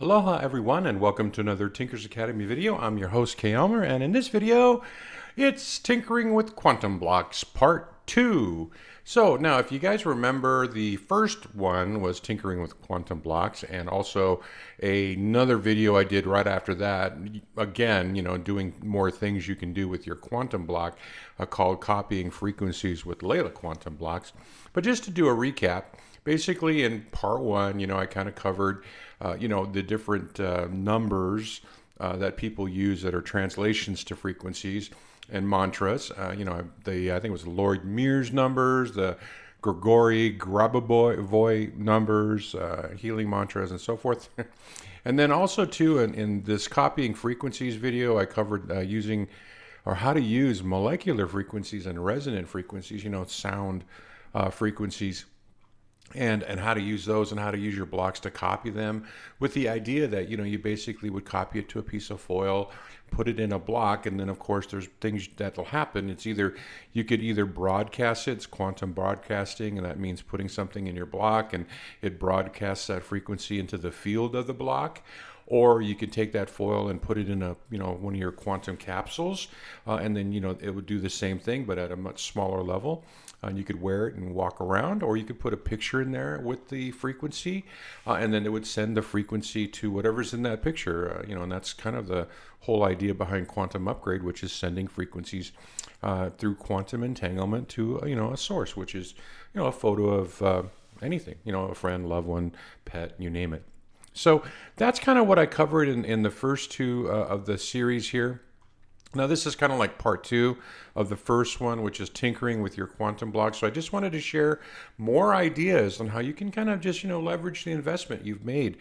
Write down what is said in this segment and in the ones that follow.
Aloha everyone and welcome to another Tinkers Academy video. I'm your host Kay Elmer, and in this video it's Tinkering with Quantum Blocks Part 2. So now if you guys remember, the first one was Tinkering with Quantum Blocks, and also another video I did right after that, again, doing more things you can do with your quantum block, called Copying Frequencies with Layla Quantum Blocks. But just to do a recap, basically in part one, I kind of covered, the different numbers that people use that are translations to frequencies and mantras. I think it was Lloyd Mears numbers, the Grigori Grabovoi numbers, healing mantras, and so forth. And then also too, in this copying frequencies video, I covered using or how to use molecular frequencies and resonant frequencies, sound frequencies, and how to use those and how to use your blocks to copy them, with the idea that you basically would copy it to a piece of foil, put it in a block, and then of course there's things that'll happen. It's either you could either broadcast it, it's quantum broadcasting, and that means putting something in your block and it broadcasts that frequency into the field of the block. Or you could take that foil and put it in a one of your quantum capsules, and then it would do the same thing but at a much smaller level. And you could wear it and walk around, or you could put a picture in there with the frequency, and then it would send the frequency to whatever's in that picture. And that's kind of the whole idea behind quantum upgrade, which is sending frequencies through quantum entanglement to a source, which is a photo of anything, a friend, loved one, pet, you name it. So that's kind of what I covered in the first two of the series here. Now this is kind of like part two of the first one, which is tinkering with your quantum blocks. So I just wanted to share more ideas on how you can kind of just, leverage the investment you've made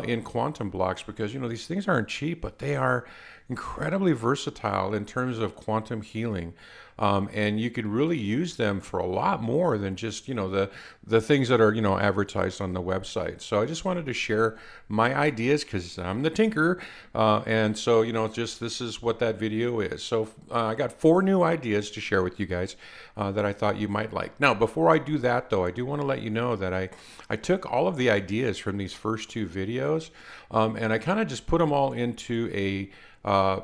in quantum blocks, because, these things aren't cheap, but they are incredibly versatile in terms of quantum healing. And you can really use them for a lot more than just the things that are advertised on the website. So I just wanted to share my ideas because I'm the tinker, and so just this is what that video is. So I got 4 new ideas to share with you guys that I thought you might like. Now before I do that though, I do want to let you know that I took all of the ideas from these first 2 videos, and I kind of just put them all into a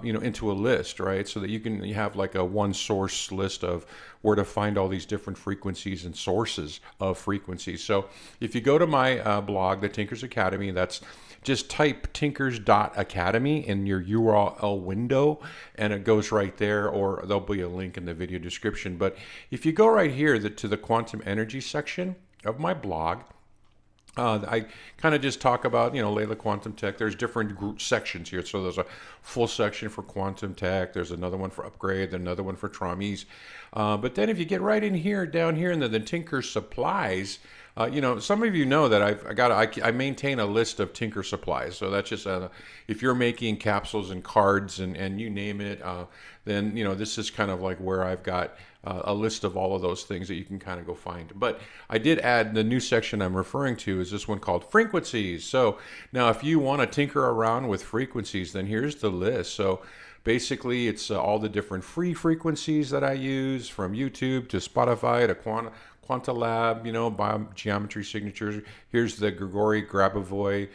into a list, right? So that you have like a one source list of where to find all these different frequencies and sources of frequencies. So if you go to my blog, the Tinkers Academy, that's just type tinkers.academy in your URL window and it goes right there, or there'll be a link in the video description. But if you go right here to the quantum energy section of my blog, I kind of just talk about, Layla Quantum Tech. There's different group sections here. So there's a full section for Quantum Tech. There's another one for Upgrade, another one for Traumies. But then if you get right in here, down here in the Tinker Supplies, some of you know that I maintain a list of Tinker Supplies. So that's just if you're making capsules and cards and you name it, then this is kind of like where I've got a list of all of those things that you can kind of go find. But I did add the new section I'm referring to is this one called frequencies. So now if you want to tinker around with frequencies, then here's the list. So basically it's all the different free frequencies that I use, from YouTube to Spotify to Quanta Lab, biogeometry signatures. Here's the Grigori Grabovoi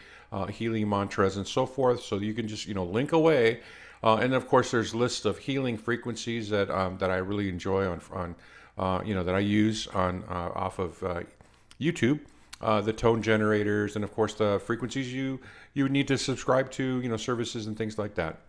healing mantras and so forth. So you can just link away. And of course, there's lists of healing frequencies that I really enjoy on that I use on off of YouTube, the tone generators, and of course the frequencies you would need to subscribe to, services and things like that.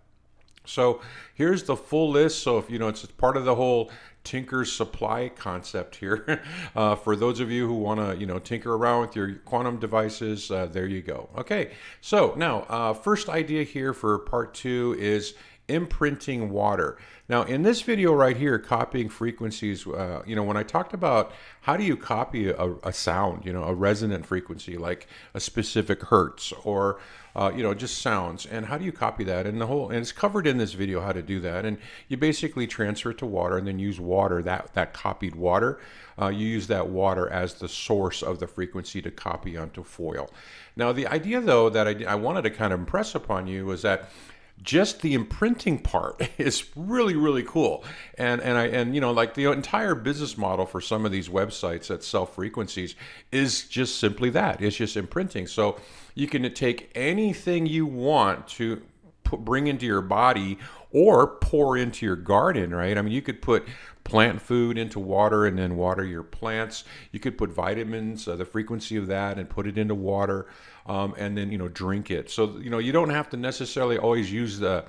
So here's the full list. So if it's part of the whole Tinker's Supply concept here. For those of you who want to tinker around with your quantum devices, there you go. Okay, so now first idea here for part 2 is imprinting water. Now in this video right here, copying frequencies, when I talked about how do you copy a sound, a resonant frequency like a specific hertz, or just sounds, and how do you copy that, and it's covered in this video how to do that. And you basically transfer it to water and then use water, that copied water, you use that water as the source of the frequency to copy onto foil. Now the idea though that I wanted to kind of impress upon you was that just the imprinting part is really, really cool. And you know, like the entire business model for some of these websites that sell frequencies is just simply that. It's just imprinting. So you can take anything you want to bring into your body or pour into your garden, right? I mean, you could put plant food into water and then water your plants. You could put vitamins, the frequency of that, and put it into water, and then, you know, drink it. So, you know, you don't have to necessarily always use the,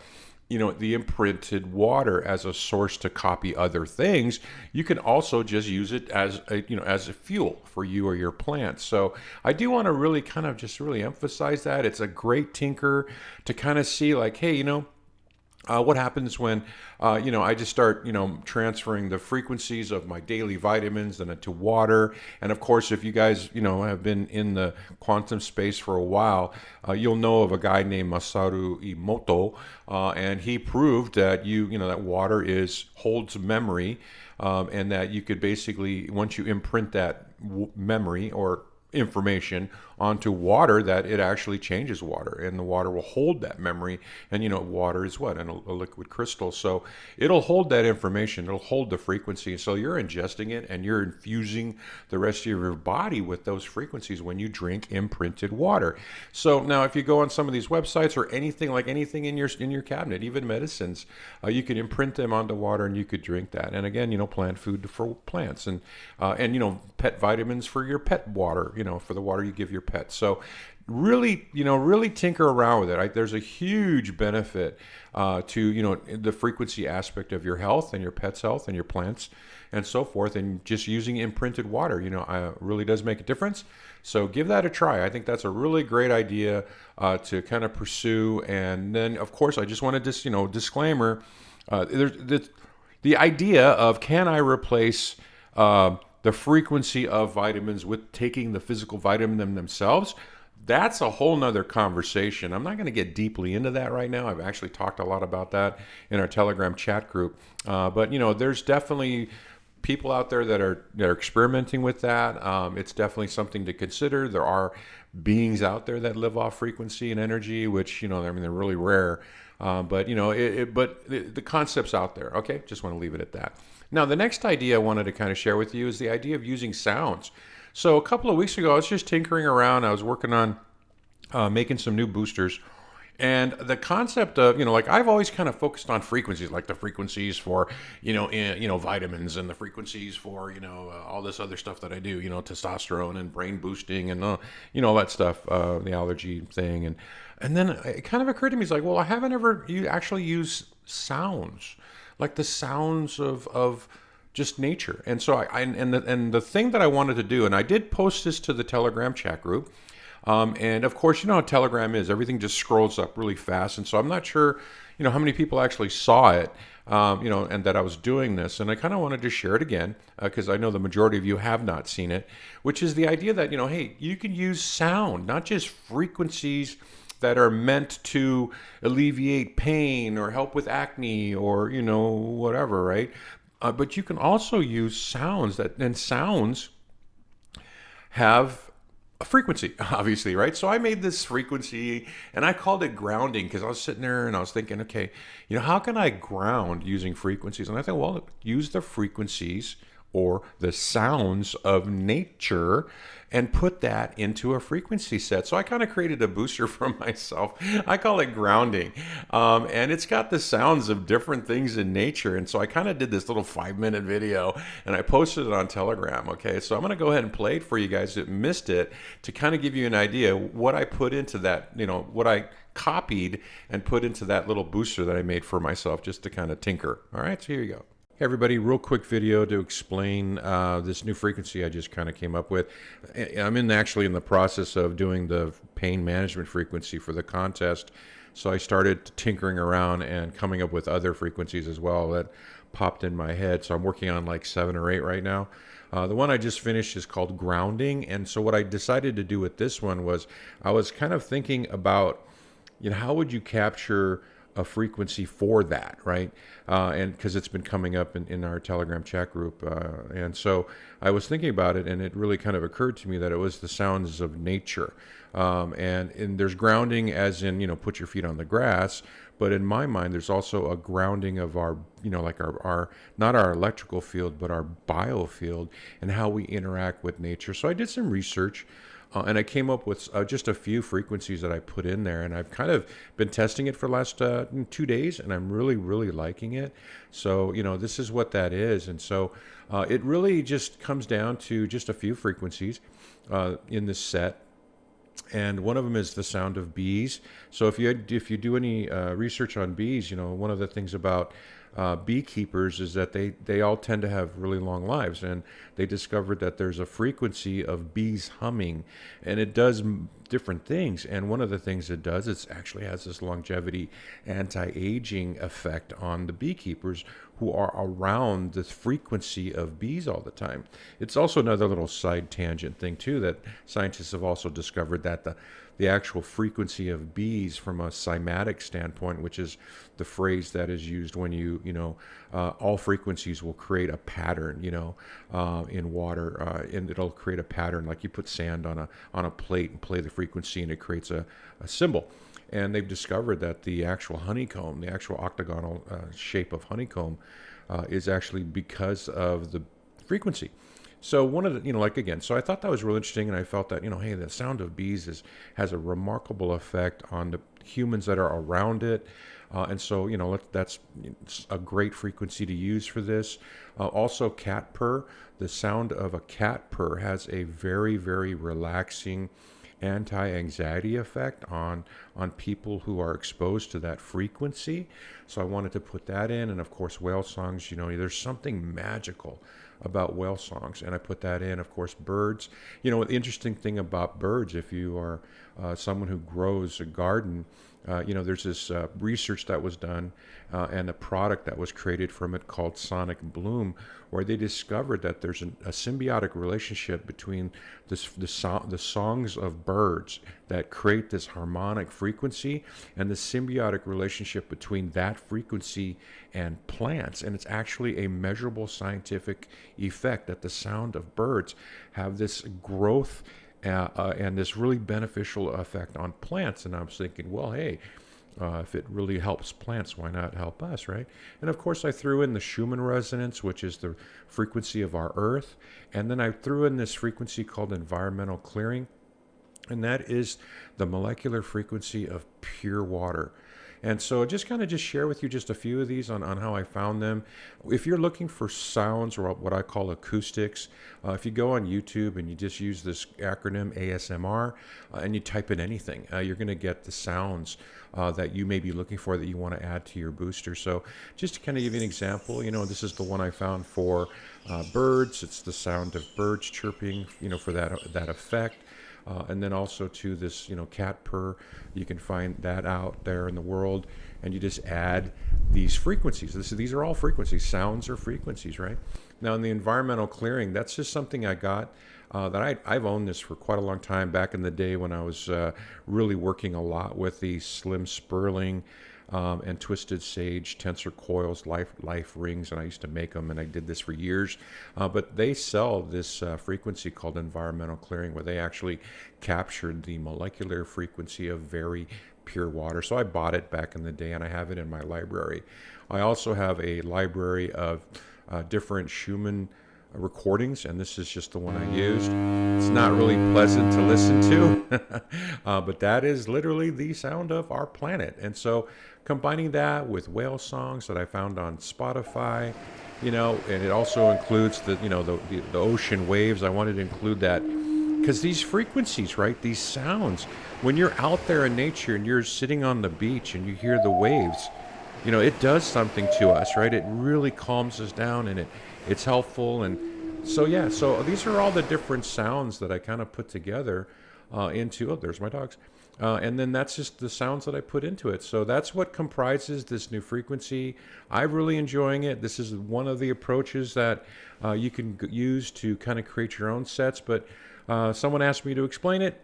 you know, the imprinted water as a source to copy other things. You can also just use it as a, you know, as a fuel for you or your plants. So I do want to really kind of just really emphasize that. It's a great tinker to kind of see like, hey, you know, what happens when, you know, I just start, you know, transferring the frequencies of my daily vitamins and into water. And of course, if you guys, you know, have been in the quantum space for a while, you'll know of a guy named Masaru Emoto, and he proved that you know, that water holds memory, and that you could basically, once you imprint that memory or information onto water, that it actually changes water, and the water will hold that memory. And you know, water is what? A liquid crystal, so it'll hold that information, it'll hold the frequency. So you're ingesting it and you're infusing the rest of your body with those frequencies when you drink imprinted water. So now if you go on some of these websites or anything, like anything in your cabinet, even medicines, you could imprint them onto water and you could drink that. And again, you know, plant food for plants, and you know, pet vitamins for your pet water, you know, for the water you give your pets. So really, you know, really tinker around with it. There's a huge benefit to, you know, the frequency aspect of your health and your pet's health and your plants and so forth. And just using imprinted water, you know, really does make a difference. So give that a try. I think that's a really great idea to kind of pursue. And then, of course, I just want to you know, disclaimer, there's the idea of, can I replace the frequency of vitamins with taking the physical vitamin themselves? That's a whole nother conversation. I'm not going to get deeply into that right now. I've actually talked a lot about that in our Telegram chat group. But you know, there's definitely people out there that are experimenting with that. It's definitely something to consider. There are beings out there that live off frequency and energy, which, you know, I mean, they're really rare. But you know, the concept's out there. Okay, just want to leave it at that. Now, the next idea I wanted to kind of share with you is the idea of using sounds. So a couple of weeks ago, I was just tinkering around. I was working on making some new boosters. And the concept of, you know, like I've always kind of focused on frequencies, like the frequencies for, you know, vitamins, and the frequencies for, you know, all this other stuff that I do, you know, testosterone and brain boosting and, you know, all that stuff, the allergy thing. And then it kind of occurred to me, it's like, well, I haven't ever actually used sounds, like the sounds of just nature. And so and the thing that I wanted to do, and I did post this to the Telegram chat group. And of course, you know how Telegram is. Everything just scrolls up really fast. And so I'm not sure, you know, how many people actually saw it, you know, and that I was doing this. And I kind of wanted to share it again because I know the majority of you have not seen it, which is the idea that, you know, hey, you can use sound, not just frequencies that are meant to alleviate pain or help with acne or, you know, whatever, right? But you can also use sounds and sounds have a frequency, obviously, right? So I made this frequency and I called it grounding because I was sitting there and I was thinking, okay, you know, how can I ground using frequencies? And I thought, well, use the frequencies or the sounds of nature and put that into a frequency set. So I kind of created a booster for myself. I call it grounding. And it's got the sounds of different things in nature. And so I kind of did this little 5-minute video and I posted it on Telegram. Okay, so I'm going to go ahead and play it for you guys that missed it to kind of give you an idea what I put into that, you know, what I copied and put into that little booster that I made for myself just to kind of tinker. All right, so here you go. Hey everybody, real quick video to explain this new frequency I just kind of came up with. I'm actually in the process of doing the pain management frequency for the contest. So I started tinkering around and coming up with other frequencies as well that popped in my head. So I'm working on like 7 or 8 right now. The one I just finished is called grounding. And so what I decided to do with this one was I was kind of thinking about, you know, how would you capture a frequency for that, right? And because it's been coming up in our Telegram chat group. And so I was thinking about it, and it really kind of occurred to me that it was the sounds of nature. And there's grounding as in, put your feet on the grass. But in my mind, there's also a grounding of our, like our not our electrical field, but our biofield and how we interact with nature. So I did some research. And I came up with just a few frequencies that I put in there, and I've kind of been testing it for the last 2 days, and I'm really, really liking it. So, this is what that is. And so it really just comes down to just a few frequencies in this set. And one of them is the sound of bees. So if you do any research on bees, one of the things about beekeepers is that they all tend to have really long lives, and they discovered that there's a frequency of bees humming, and it does different things. And one of the things it does, it actually has this longevity anti-aging effect on the beekeepers who are around the frequency of bees all the time. It's also another little side tangent thing too, that scientists have also discovered that the actual frequency of bees from a cymatic standpoint, which is the phrase that is used when all frequencies will create a pattern, in water, and it'll create a pattern like you put sand on a plate and play the frequency, and it creates a symbol. And they've discovered that the actual honeycomb, the actual octagonal shape of honeycomb, is actually because of the frequency. So one of the, so I thought that was really interesting, and I felt that, hey, the sound of bees has a remarkable effect on the humans that are around it. And so, that's a great frequency to use for this. Also, cat purr. The sound of a cat purr has a very, very relaxing anti-anxiety effect on people who are exposed to that frequency. So I wanted to put that in. And of course, whale songs, there's something magical about whale songs, and I put that in. Of course, birds. The interesting thing about birds, if you are someone who grows a garden, there's this research that was done and a product that was created from it called Sonic Bloom, where they discovered that there's a symbiotic relationship between the songs of birds that create this harmonic frequency and the symbiotic relationship between that frequency and plants. And it's actually a measurable scientific effect that the sound of birds have this growth and this really beneficial effect on plants. And I was thinking, well, hey, if it really helps plants, why not help us, right? And of course, I threw in the Schumann resonance, which is the frequency of our Earth. And then I threw in this frequency called environmental clearing, and that is the molecular frequency of pure water. And so just share with you just a few of these on how I found them. If you're looking for sounds, or what I call acoustics, if you go on YouTube and you just use this acronym ASMR and you type in anything, you're going to get the sounds that you may be looking for that you want to add to your booster. So just to kind of give you an example, this is the one I found for birds. It's the sound of birds chirping, for that effect. And then also to this, cat purr. You can find that out there in the world, and you just add these frequencies. These are all frequencies. Sounds are frequencies, right? Now, in the environmental clearing, that's just something I got that I've owned this for quite a long time. Back in the day when I was really working a lot with the slim Sperling and twisted sage tensor coils, life rings, and I used to make them, and I did this for years. But they sell this frequency called environmental clearing, where they actually captured the molecular frequency of very pure water. So I bought it back in the day, and I have it in my library. I also have a library of different Schumann recordings, and this is just the one I used. It's not really pleasant to listen to, but that is literally the sound of our planet. And so combining that with whale songs that I found on Spotify, and it also includes the ocean waves. I wanted to include that because these frequencies, right, these sounds, when you're out there in nature and you're sitting on the beach and you hear the waves, it does something to us, right? It really calms us down, and it's helpful. And so these are all the different sounds that I kind of put together into, there's my dogs. And then that's just the sounds that I put into it. So that's what comprises this new frequency. I'm really enjoying it. This is one of the approaches that you can use to kind of create your own sets. But someone asked me to explain it,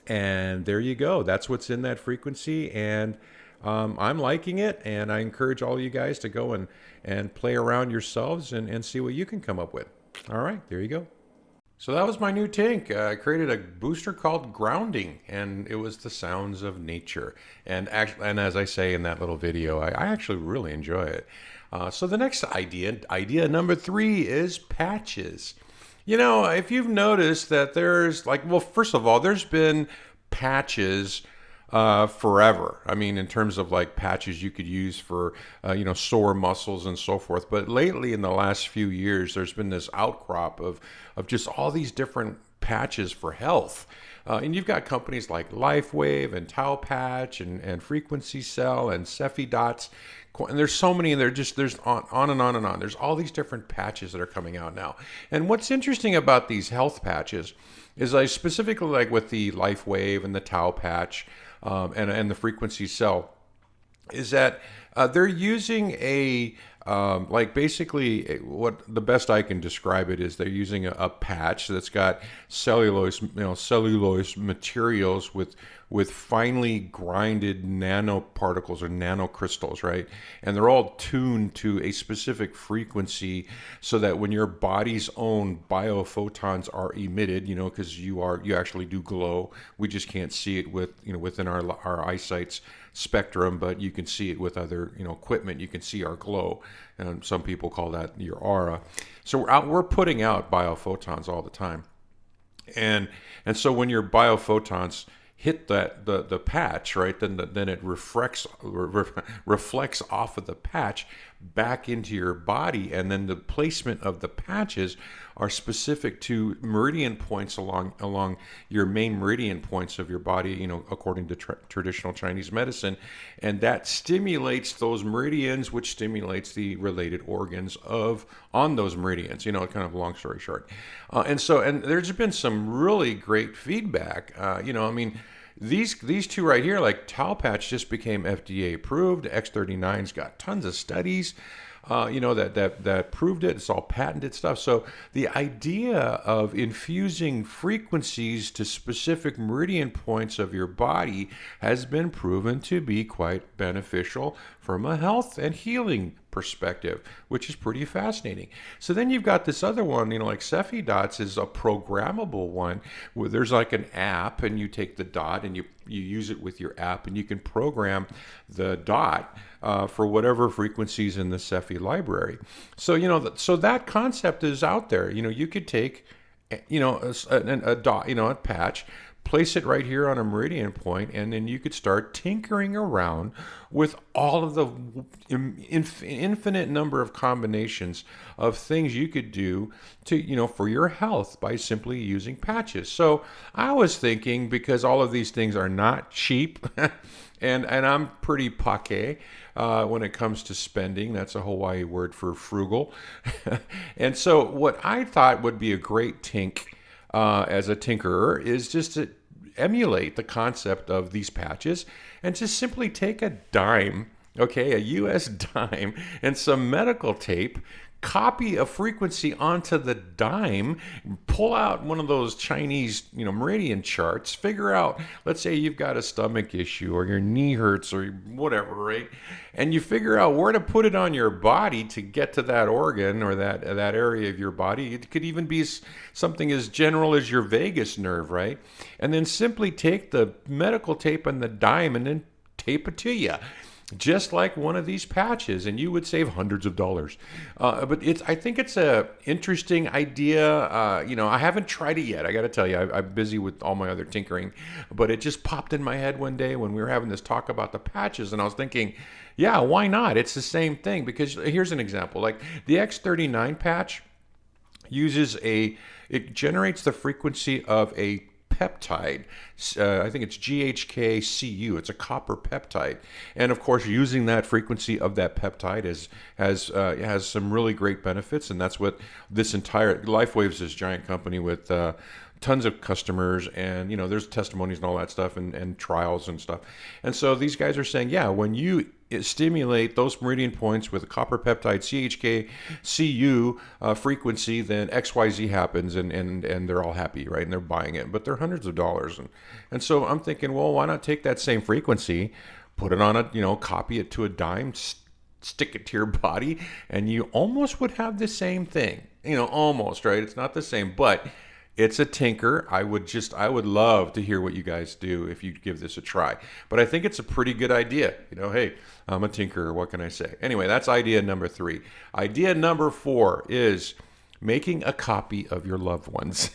and there you go. That's what's in that frequency, and I'm liking it, and I encourage all you guys to go and play around yourselves and see what you can come up with. All right, there you go. So that was my new tank. I created a booster called Grounding, and it was the sounds of nature. And as I say in that little video, I actually really enjoy it. So the next idea number three, is patches. You know, if you've noticed that there's like, well, first of all, there's been patches forever. I mean, in terms of like patches you could use for, sore muscles and so forth. But lately, in the last few years, there's been this outcrop of just all these different patches for health. And you've got companies like LifeWave and Tau Patch and Frequency Cell and Cephi Dots. And there's so many, and there's on and on and on. There's all these different patches that are coming out now. And what's interesting about these health patches is I specifically like with the LifeWave and the Tau Patch, and the Frequency Cell, is that they're using what the best I can describe it is they're using a patch that's got cellulose materials with finely grinded nanoparticles or nanocrystals, right? And they're all tuned to a specific frequency so that when your body's own biophotons are emitted, because you actually do glow. We just can't see it within our eyesight's spectrum, but you can see it with other equipment. You can see our glow, and some people call that your aura. So we're putting out biophotons all the time, and so when your biophotons hit the patch, right, then it reflects off of the patch back into your body, and then the placement of the patches are specific to meridian points along your main meridian points of your body, according to traditional Chinese medicine, and that stimulates those meridians, which stimulates the related organs on those meridians. Kind of long story short, and there's been some really great feedback. I mean, these two right here, like Tau Patch, just became FDA approved. X39's got tons of studies, that proved it. It's all patented stuff. So the idea of infusing frequencies to specific meridian points of your body has been proven to be quite beneficial from a health and healing perspective, which is pretty fascinating. So then you've got this other one, like Cephi Dots is a programmable one where there's like an app, and you take the dot and you use it with your app, and you can program the dot for whatever frequencies in the Cephi library. So so that concept is out there. You could take a dot, a patch, place it right here on a meridian point, and then you could start tinkering around with all of the infinite number of combinations of things you could do to, for your health by simply using patches. So I was thinking, because all of these things are not cheap, and I'm pretty paquet when it comes to spending. That's a Hawaii word for frugal. And so what I thought would be a great tink as a tinkerer is just to emulate the concept of these patches and just simply take a dime, okay, a US dime, and some medical tape, copy a frequency onto the dime, pull out one of those Chinese, meridian charts, figure out, let's say you've got a stomach issue or your knee hurts or whatever, right? And you figure out where to put it on your body to get to that organ or that area of your body. It could even be something as general as your vagus nerve, right? And then simply take the medical tape and the dime and then tape it to you, just like one of these patches, and you would save hundreds of dollars. But I think it's a interesting idea. I haven't tried it yet. I got to tell you, I'm busy with all my other tinkering, but it just popped in my head one day when we were having this talk about the patches, and I was thinking, yeah, why not? It's the same thing. Because here's an example, like the X39 patch it generates the frequency of a peptide. I think it's GHK-Cu. It's a copper peptide, and of course, using that frequency of that peptide has some really great benefits, and that's what this entire LifeWave's this giant company with tons of customers, and there's testimonies and all that stuff, and trials and stuff. And so these guys are saying, yeah, when you stimulate those meridian points with a copper peptide CHK-Cu frequency, then XYZ happens, and they're all happy, right? And they're buying it, but they're hundreds of dollars. And so I'm thinking, well, why not take that same frequency, put it on copy it to a dime, stick it to your body, and you almost would have the same thing, almost, right? It's not the same, but It's a tinker. I would love to hear what you guys do if you give this a try. But I think it's a pretty good idea. Hey, I'm a tinker. What can I say? Anyway, that's idea number 3. Idea number 4 is making a copy of your loved ones.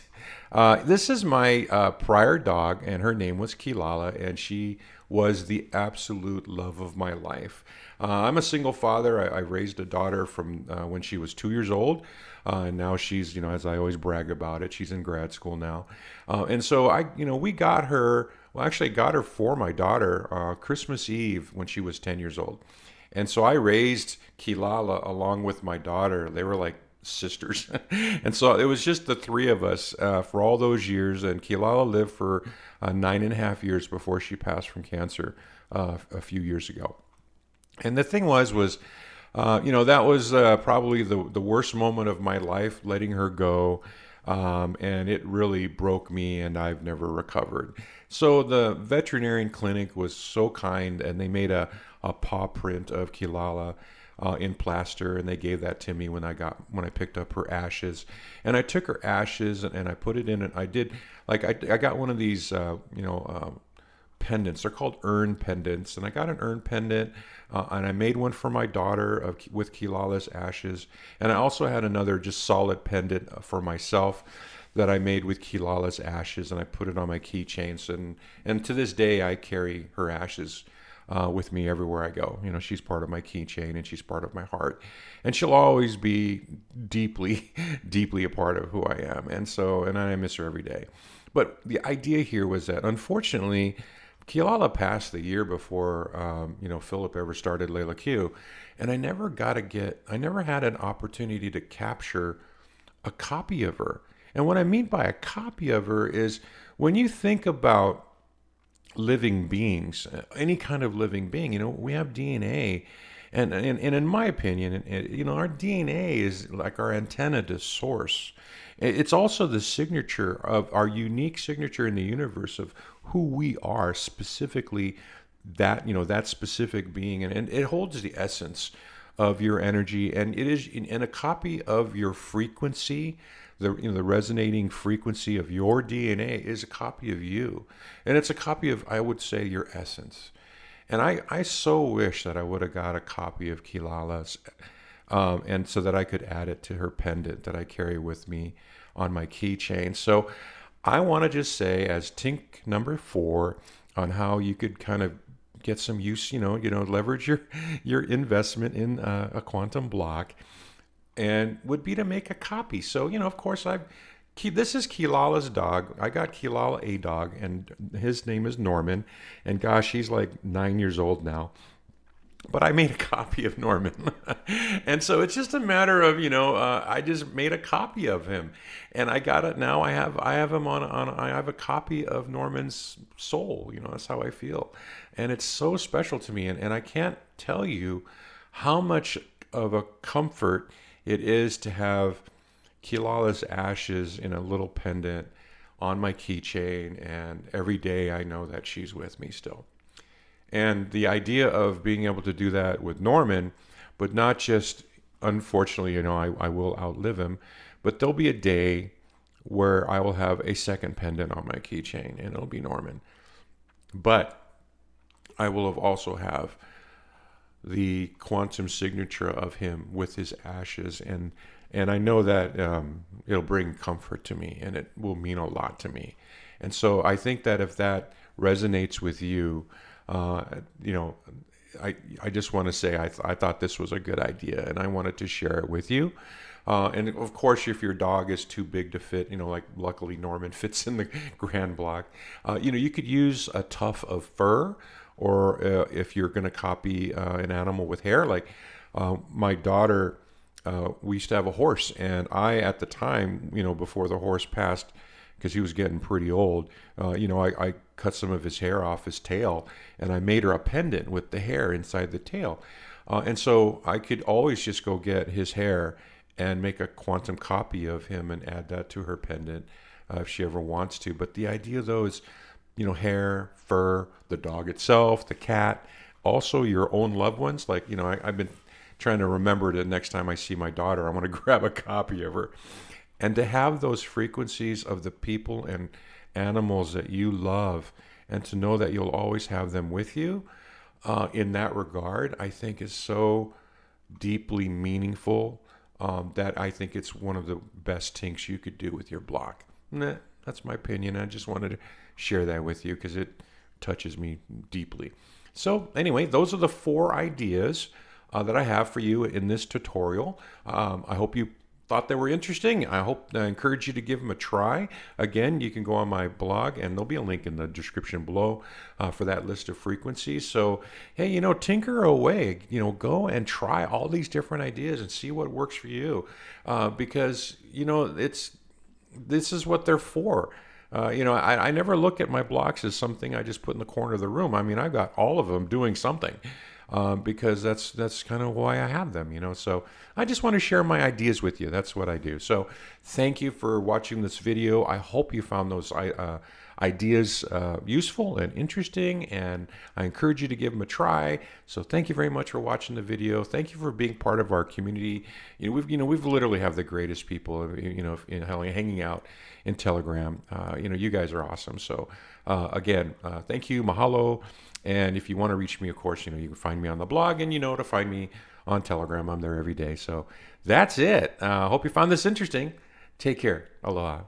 This is my prior dog, and her name was Kilala, and she was the absolute love of my life. I'm a single father. I raised a daughter from when she was 2 years old, and now she's, as I always brag about it, she's in grad school now. And so we got her. Well, actually, I got her for my daughter Christmas Eve when she was 10 years old, and so I raised Kilala along with my daughter. They were like sisters. And so it was just the 3 of us for all those years. And Kilala lived for 9.5 years before she passed from cancer a few years ago. And the thing was that was probably the worst moment of my life, letting her go. And it really broke me, and I've never recovered. So the veterinarian clinic was so kind, and they made a paw print of Kilala in plaster, and they gave that to me when I picked up her ashes. And I took her ashes and I put it in, and I did I got one of these pendants. They're called urn pendants, and I got an urn pendant, and I made one for my daughter with Kilala's ashes, and I also had another just solid pendant for myself that I made with Kilala's ashes, and I put it on my keychains, and to this day I carry her ashes with me everywhere I go. She's part of my keychain, and she's part of my heart, and she'll always be deeply, deeply a part of who I am. And I miss her every day. But the idea here was that, unfortunately, Kilala passed the year before, Philip ever started Layla Q, and I never had an opportunity to capture a copy of her. And what I mean by a copy of her is, when you think about living beings, any kind of living being, we have DNA, and in my opinion, our DNA is like our antenna to source. It's also the signature of our unique signature in the universe of who we are, specifically that specific being, and it holds the essence of your energy, and it is in a copy of your frequency. The resonating frequency of your DNA is a copy of you, and it's a copy of, I would say, your essence. And I so wish that I would have got a copy of Kilala's, and so that I could add it to her pendant that I carry with me on my keychain. So I want to just say, as Tink number 4, on how you could kind of get some use, leverage your investment in a quantum block, and would be to make a copy. So, of course, this is Kilala's dog. I got Kilala a dog, and his name is Norman. And gosh, he's like 9 years old now. But I made a copy of Norman. And so it's just a matter of, I just made a copy of him. And I got it now. I have him I have a copy of Norman's soul. That's how I feel. And it's so special to me. And I can't tell you how much of a comfort it is to have Kilala's ashes in a little pendant on my keychain, and every day I know that she's with me still. And the idea of being able to do that with Norman, but not just, unfortunately, I will outlive him, but there'll be a day where I will have a second pendant on my keychain, and it'll be Norman. But I will also have the quantum signature of him with his ashes, and I know that it'll bring comfort to me, and it will mean a lot to me. And so I think that if that resonates with you, I just want to say I thought this was a good idea, and I wanted to share it with you. And of course, if your dog is too big to fit, like luckily Norman fits in the grand block, you could use a tuft of fur. Or if you're going to copy an animal with hair, like my daughter, we used to have a horse, and I, at the time, before the horse passed, because he was getting pretty old, I cut some of his hair off his tail, and I made her a pendant with the hair inside the tail. And so I could always just go get his hair and make a quantum copy of him and add that to her pendant if she ever wants to. But the idea, though, is hair, fur, the dog itself, the cat, also your own loved ones. Like, I've been trying to remember the next time I see my daughter, I want to grab a copy of her. and to have those frequencies of the people and animals that you love, and to know that you'll always have them with you in that regard, I think is so deeply meaningful, that I think it's one of the best tinks you could do with your block. Nah, that's my opinion. I just wanted to share that with you because it touches me deeply. So anyway, those are the 4 ideas that I have for you in this tutorial. I hope you thought they were interesting. I encourage you to give them a try. Again, you can go on my blog, and there'll be a link in the description below for that list of frequencies. So, hey, tinker away. Go and try all these different ideas and see what works for you, because this is what they're for. I never look at my blocks as something I just put in the corner of the room. I mean, I've got all of them doing something. Because that's kind of why I have them, So I just want to share my ideas with you. That's what I do. So thank you for watching this video. I hope you found those ideas useful and interesting, and I encourage you to give them a try. So thank you very much for watching the video. Thank you for being part of our community. We've literally have the greatest people, hanging out in Telegram. You guys are awesome. So again, thank you, mahalo. And if you want to reach me, of course, you can find me on the blog, and to find me on Telegram. I'm there every day. So that's it. Hope you found this interesting. Take care. Aloha.